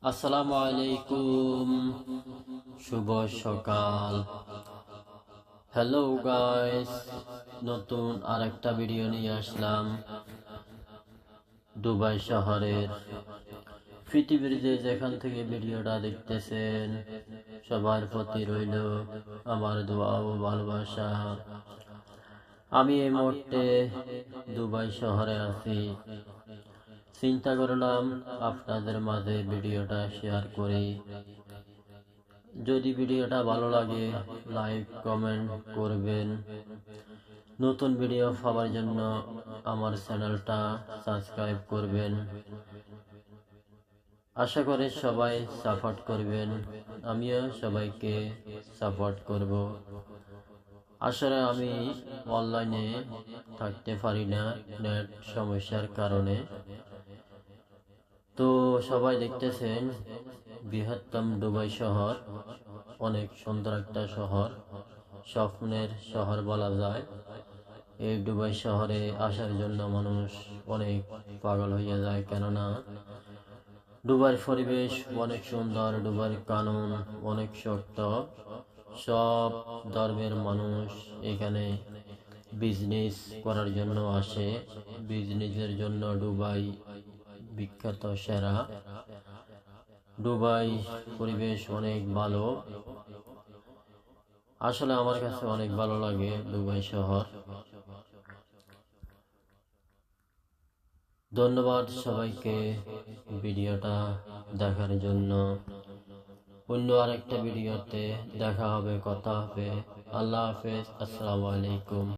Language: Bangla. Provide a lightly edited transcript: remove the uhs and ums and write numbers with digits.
আসসালামু আলাইকুম, শুভ সকাল। হ্যালো গাইস, নতুন আরেকটা ভিডিও নিয়ে আসলাম দুবাই শহরের। পৃথিবীর যেখান থেকে ভিডিওটা দেখতেছেন সবার প্রতি রইল আমার দোয়া ও ভালোবাসা। আমি এই মুহূর্তে দুবাই শহরে আছি। চিন্তা করলাম আপনাদের মাঝে ভিডিওটা শেয়ার করি। যদি ভিডিওটা ভালো লাগে লাইক কমেন্ট করবেন। নতুন ভিডিও পাওয়ার জন্য আমার চ্যানেলটা সাবস্ক্রাইব করবেন। আশা করি সবাই সাপোর্ট করবেন, আমিও সবাইকে সাপোর্ট করব। আসলে আমি অনলাইনে থাকতে পারি না নেট সমস্যার কারণে। তো সবাই দেখতেছেন বৃহত্তম দুবাই শহর, অনেক সুন্দর একটা শহর, স্বপ্নের শহর বলা যায়। এই দুবাই শহরে আসার জন্য মানুষ অনেক পাগল হয়ে যায়, কেননা দুবাইয়ের পরিবেশ অনেক সুন্দর, দুবাইয়ের কানুন অনেক শক্ত। সব ধর্মের মানুষ এখানে বিজনেস করার জন্য আসে। বিজনেসের জন্য দুবাই বিখ্যাত, সেরা। দুবাই পরিবেশ অনেক ভালো। আসলে আমার কাছে অনেক ভালো লাগে দুবাই শহর। ধন্যবাদ সবাইকে ভিডিওটা দেখার জন্য। অন্য আরেকটা ভিডিওতে দেখা হবে, কথা হবে। আল্লাহ হাফেজ, আসসালামু আলাইকুম।